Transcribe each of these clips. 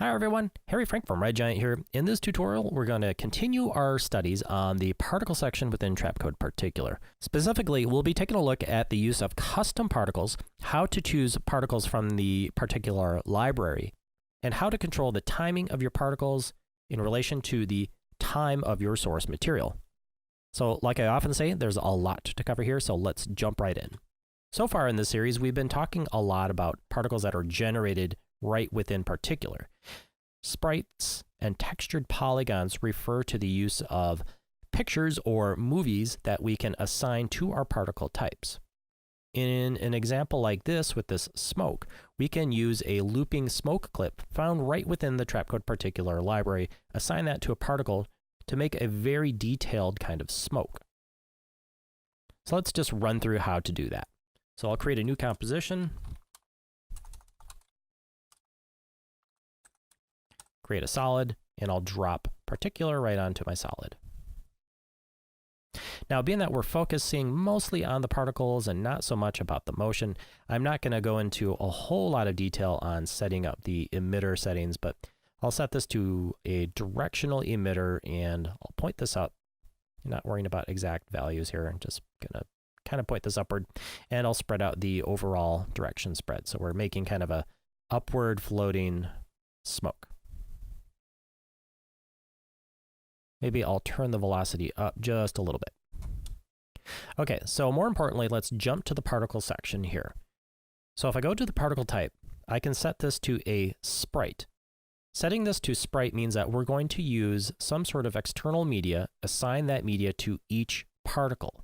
Hi everyone, Harry Frank from Red Giant here. In this tutorial, we're going to continue our studies on the particle section within Trapcode Particular. Specifically, we'll be taking a look at the use of custom particles, how to choose particles from the particular library, and how to control the timing of your particles in relation to the time of your source material. So, like I often say, there's a lot to cover here, so let's jump right in. So far in this series, we've been talking a lot about particles that are generated right within Particular. Sprites and textured polygons refer to the use of pictures or movies that we can assign to our particle types. In an example like this with this smoke, we can use a looping smoke clip found right within the Trapcode Particular library, assign that to a particle to make a very detailed kind of smoke. So let's just run through how to do that. So I'll create a new composition, create a solid, and I'll drop particular right onto my solid. Now, being that we're focusing mostly on the particles and not so much about the motion, I'm not going to go into a whole lot of detail on setting up the emitter settings, but I'll set this to a directional emitter, and I'll point this up. I'm not worrying about exact values here. I'm just going to kind of point this upward, and I'll spread out the overall direction spread. So we're making kind of a upward floating smoke. Maybe I'll turn the velocity up just a little bit. Okay, so more importantly, let's jump to the particle section here. So if I go to the particle type, I can set this to a sprite. Setting this to sprite means that we're going to use some sort of external media, assign that media to each particle.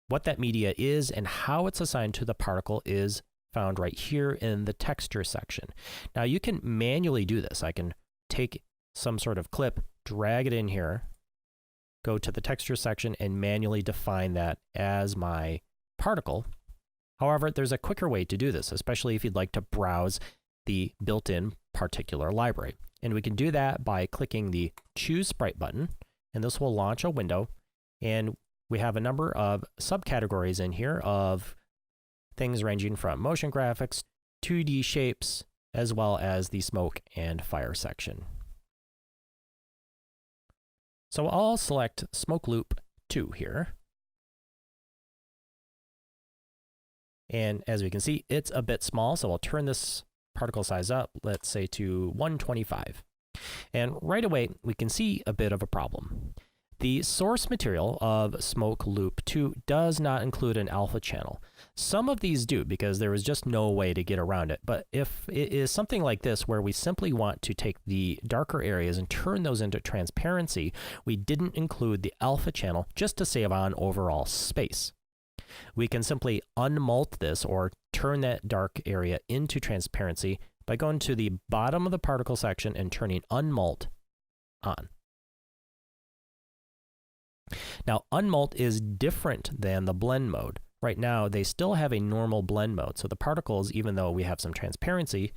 What that media is and how it's assigned to the particle is found right here in the texture section. Now you can manually do this. I can take some sort of clip, drag it in here, go to the texture section, and manually define that as my particle. However, there's a quicker way to do this, especially if you'd like to browse the built-in Particular library. And we can do that by clicking the Choose Sprite button, and this will launch a window. And we have a number of subcategories in here of things ranging from motion graphics, 2D shapes, as well as the smoke and fire section. So I'll select Smoke Loop 2 here. And as we can see, it's a bit small, so I'll turn this particle size up, let's say to 125. And right away, we can see a bit of a problem. The source material of Smoke Loop 2 does not include an alpha channel. Some of these do because there is just no way to get around it. But if it is something like this where we simply want to take the darker areas and turn those into transparency, we didn't include the alpha channel just to save on overall space. We can simply unmult this or turn that dark area into transparency by going to the bottom of the particle section and turning unmult on. Now, unmult is different than the blend mode. Right now, they still have a normal blend mode, so the particles, even though we have some transparency,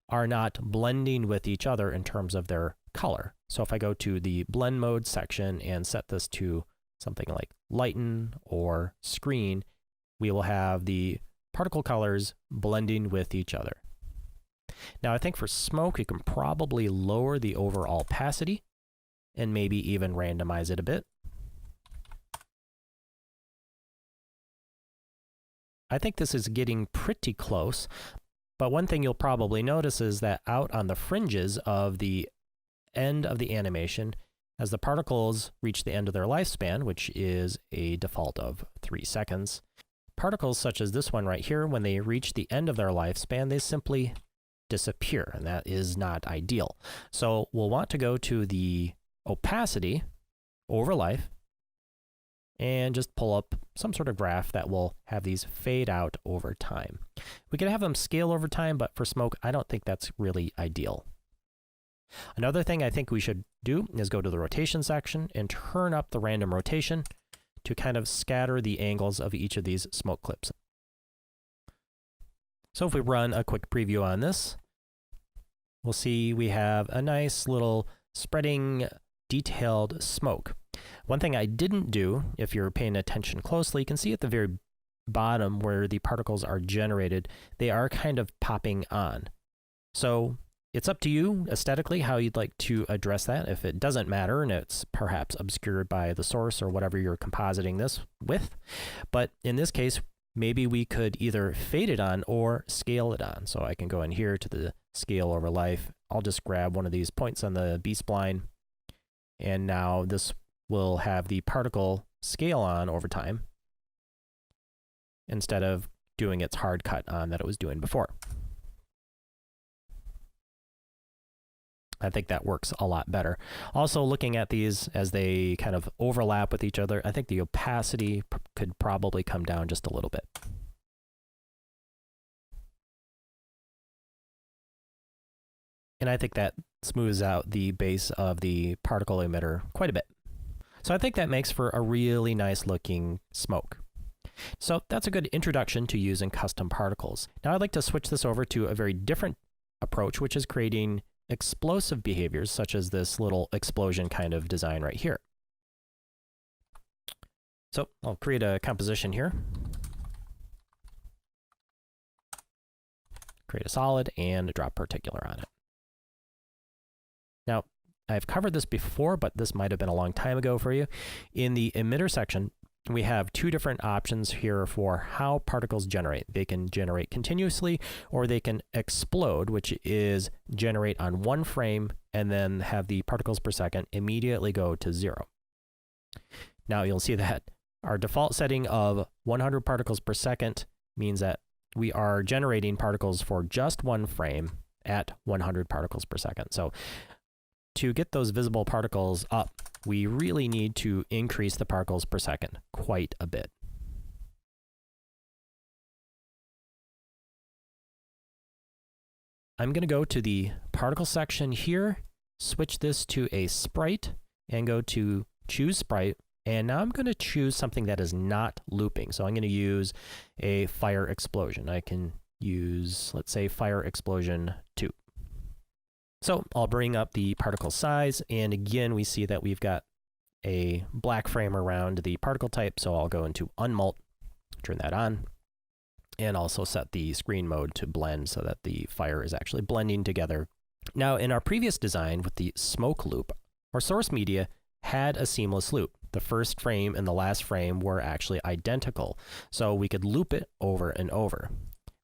are not blending with each other in terms of their color. So if I go to the blend mode section and set this to something like lighten or screen, we will have the particle colors blending with each other. Now, I think for smoke, you can probably lower the overall opacity and maybe even randomize it a bit. I think this is getting pretty close, but one thing you'll probably notice is that out on the fringes of the end of the animation, as the particles reach the end of their lifespan, which is a default of 3 seconds, particles such as this one right here, when they reach the end of their lifespan, they simply disappear, and that is not ideal. So we'll want to go to the opacity over life, and just pull up some sort of graph that will have these fade out over time. We can have them scale over time, but for smoke, I don't think that's really ideal. Another thing I think we should do is go to the rotation section and turn up the random rotation to kind of scatter the angles of each of these smoke clips. So if we run a quick preview on this, we'll see we have a nice little spreading detailed smoke. One thing I didn't do, if you're paying attention closely, you can see at the very bottom where the particles are generated, they are kind of popping on. So It's up to you aesthetically how you'd like to address that. If it doesn't matter and it's perhaps obscured by the source or whatever you're compositing this with. But in this case, maybe we could either fade it on or scale it on. So I can go in here to the scale over life. I'll just grab one of these points on the B-spline. And now this will have the particle scale on over time instead of doing its hard cut on that it was doing before. I think that works a lot better. Also, looking at these as they kind of overlap with each other, I think the opacity could probably come down just a little bit. And I think that smooths out the base of the particle emitter quite a bit. So I think that makes for a really nice looking smoke. So that's a good introduction to using custom particles. Now I'd like to switch this over to a very different approach, which is creating explosive behaviors, such as this little explosion kind of design right here. So I'll create a composition here. Create a solid and drop particular on it. Now, I've covered this before, but this might have been a long time ago for you. In the emitter section, we have two different options here for how particles generate. They can generate continuously, or they can explode, which is generate on one frame and then have the particles per second immediately go to 0. Now you'll see that our default setting of 100 particles per second means that we are generating particles for just one frame at 100 particles per second. So to get those visible particles up, we really need to increase the particles per second quite a bit. I'm going to go to the particle section here, switch this to a sprite, and go to choose sprite. And now I'm going to choose something that is not looping. So I'm going to use a fire explosion. I can use, let's say, fire explosion 2. So I'll bring up the particle size, and again, we see that we've got a black frame around the particle type, so I'll go into unmult, turn that on, and also set the screen mode to blend so that the fire is actually blending together. Now, in our previous design with the smoke loop, our source media had a seamless loop. The first frame and the last frame were actually identical, so we could loop it over and over.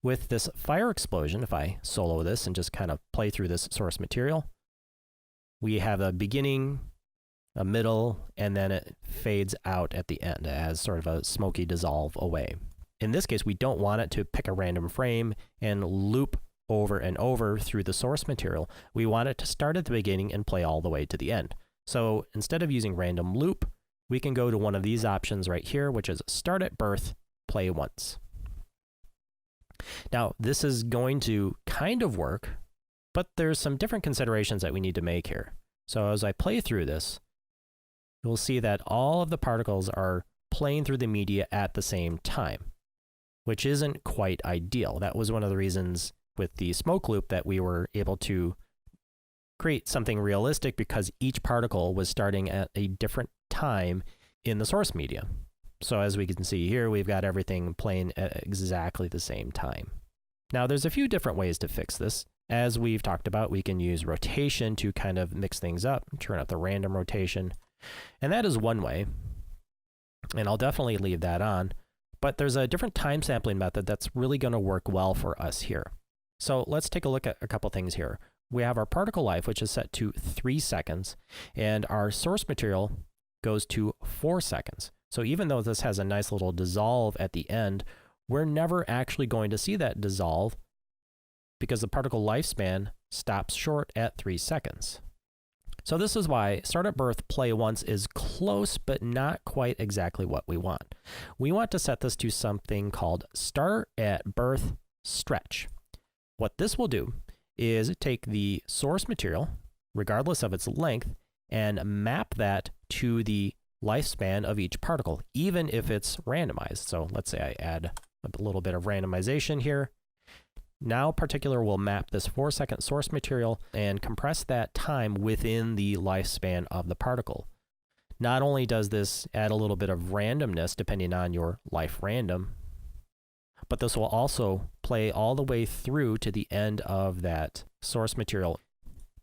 With this fire explosion, if I solo this and just kind of play through this source material, we have a beginning, a middle, and then it fades out at the end as sort of a smoky dissolve away. In this case, we don't want it to pick a random frame and loop over and over through the source material. We want it to start at the beginning and play all the way to the end. So instead of using random loop, we can go to one of these options right here, which is start at birth, play once. Now, this is going to kind of work, but there's some different considerations that we need to make here. So as I play through this, you'll see that all of the particles are playing through the media at the same time, which isn't quite ideal. That was one of the reasons with the smoke loop that we were able to create something realistic, because each particle was starting at a different time in the source media. So as we can see here, we've got everything playing at exactly the same time. Now, there's a few different ways to fix this. As we've talked about, we can use rotation to kind of mix things up, turn up the random rotation, and that is one way. And I'll definitely leave that on. But there's a different time sampling method that's really going to work well for us here. So let's take a look at a couple things here. We have our particle life, which is set to 3 seconds, and our source material goes to 4 seconds. So even though this has a nice little dissolve at the end, we're never actually going to see that dissolve because the particle lifespan stops short at 3 seconds. So this is why start at birth, play once is close, but not quite exactly what we want. We want to set this to something called start at birth stretch. What this will do is take the source material, regardless of its length, and map that to the lifespan of each particle, even if it's randomized. So let's say I add a little bit of randomization here. Now particular will map this 4-second source material and compress that time within the lifespan of the particle. Not only does this add a little bit of randomness depending on your life random, but this will also play all the way through to the end of that source material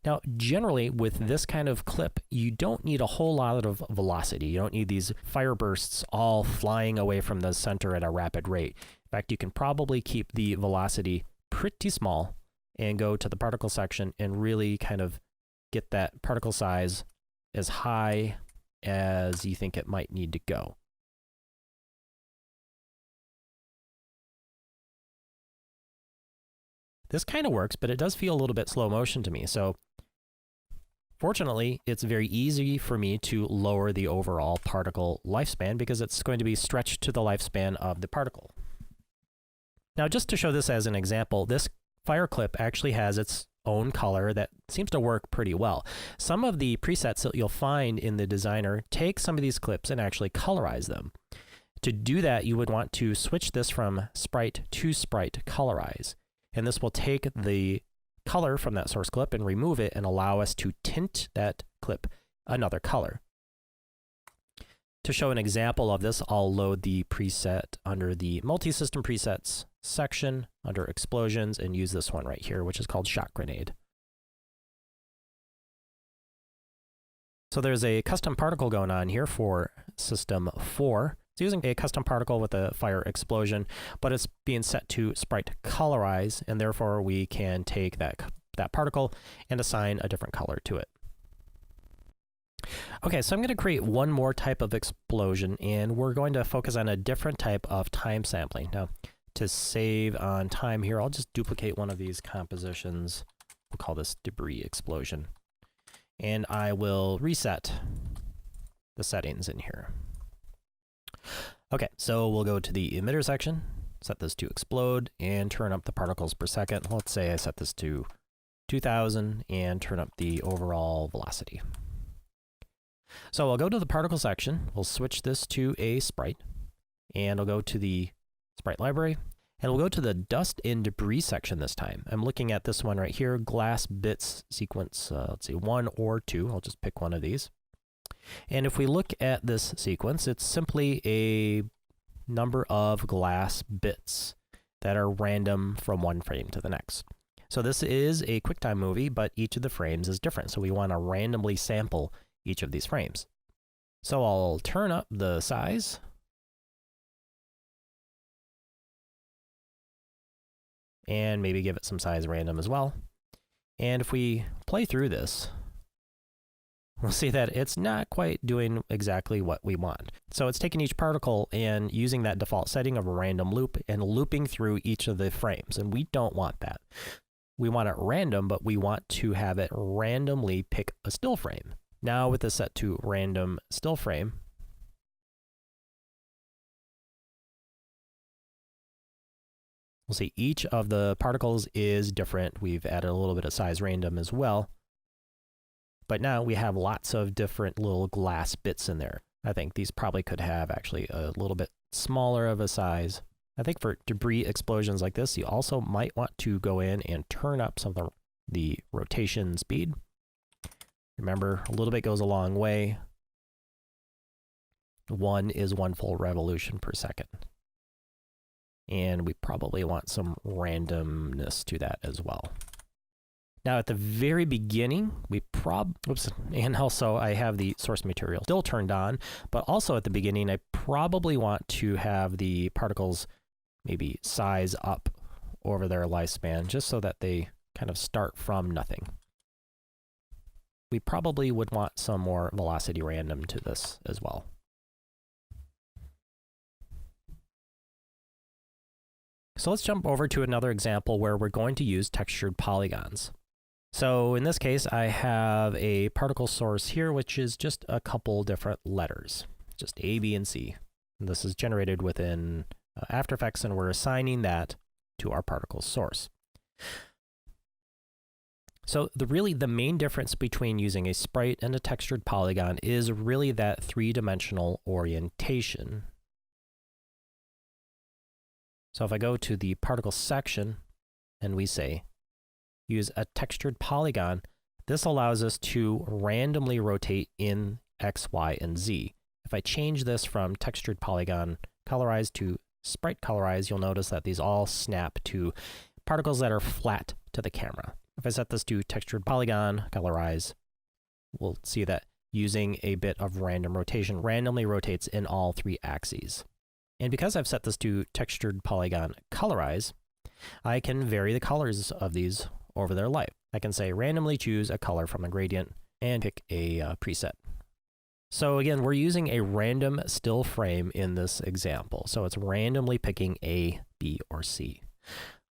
Now, generally, with this kind of clip, you don't need a whole lot of velocity. You don't need these fire bursts all flying away from the center at a rapid rate. In fact, you can probably keep the velocity pretty small and go to the particle section and really kind of get that particle size as high as you think it might need to go. This kind of works, but it does feel a little bit slow motion to me. So fortunately, it's very easy for me to lower the overall particle lifespan because it's going to be stretched to the lifespan of the particle. Now, just to show this as an example, this fire clip actually has its own color that seems to work pretty well. Some of the presets that you'll find in the designer take some of these clips and actually colorize them. To do that, you would want to switch this from sprite to sprite colorize. And this will take the color from that source clip and remove it and allow us to tint that clip another color. To show an example of this, I'll load the preset under the multi-system presets section under explosions and use this one right here, which is called Shot Grenade. So there's a custom particle going on here for system 4. It's using a custom particle with a fire explosion, but it's being set to sprite colorize, and therefore we can take that particle and assign a different color to it. Okay, so I'm going to create one more type of explosion, and we're going to focus on a different type of time sampling. Now, to save on time here, I'll just duplicate one of these compositions. We'll call this debris explosion. And I will reset the settings in here. Okay, so we'll go to the emitter section, set this to explode, and turn up the particles per second. Let's say I set this to 2000 and turn up the overall velocity. So I'll go to the particle section, we'll switch this to a sprite, and I'll go to the sprite library, and we'll go to the dust and debris section this time. I'm looking at this one right here, glass bits sequence, let's see, 1 or 2. I'll just pick one of these. And if we look at this sequence, it's simply a number of glass bits that are random from one frame to the next. So this is a QuickTime movie, but each of the frames is different. So we want to randomly sample each of these frames. So I'll turn up the size. And maybe give it some size random as well. And if we play through this, we'll see that it's not quite doing exactly what we want. So it's taking each particle and using that default setting of a random loop and looping through each of the frames. And we don't want that. We want it random, but we want to have it randomly pick a still frame. Now with this set to random still frame, we'll see each of the particles is different. We've added a little bit of size random as well. But now we have lots of different little glass bits in there. I think these probably could have actually a little bit smaller of a size. I think for debris explosions like this, you also might want to go in and turn up some of the rotation speed. Remember, a little bit goes a long way. 1 is 1 full revolution per second. And we probably want some randomness to that as well. Now at the very beginning, and also I have the source material still turned on, but also at the beginning, I probably want to have the particles maybe size up over their lifespan, just so that they kind of start from nothing. We probably would want some more velocity random to this as well. So let's jump over to another example where we're going to use textured polygons. So in this case, I have a particle source here, which is just a couple different letters, just A, B, and C. And this is generated within After Effects, and we're assigning that to our particle source. So the main difference between using a sprite and a textured polygon is really that three-dimensional orientation. So if I go to the particle section and we say, use a textured polygon, this allows us to randomly rotate in X, Y, and Z. If I change this from textured polygon colorize to sprite colorize, you'll notice that these all snap to particles that are flat to the camera. If I set this to textured polygon, colorize, we'll see that using a bit of random rotation randomly rotates in all 3 axes. And because I've set this to textured polygon colorize, I can vary the colors of these over their life. I can say randomly choose a color from the gradient and pick a preset. So again, we're using a random still frame in this example. So it's randomly picking A, B, or C.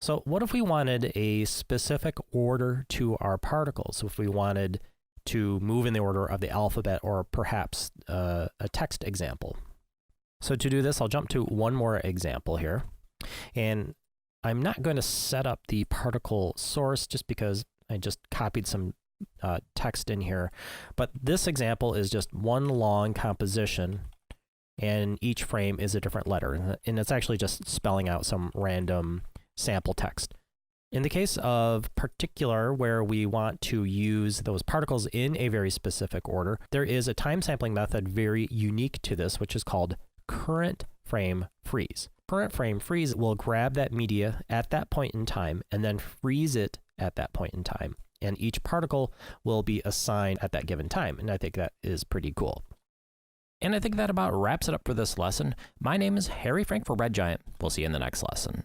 So what if we wanted a specific order to our particles? So if we wanted to move in the order of the alphabet, or perhaps a text example. So to do this, I'll jump to one more example here. And I'm not going to set up the particle source just because I just copied some text in here. But this example is just one long composition, and each frame is a different letter. And it's actually just spelling out some random sample text. In the case of particular, where we want to use those particles in a very specific order, there is a time sampling method very unique to this, which is called current frame freeze. Current frame freeze will grab that media at that point in time and then freeze it at that point in time. And each particle will be assigned at that given time. And I think that is pretty cool. And I think that about wraps it up for this lesson. My name is Harry Frank for Red Giant. We'll see you in the next lesson.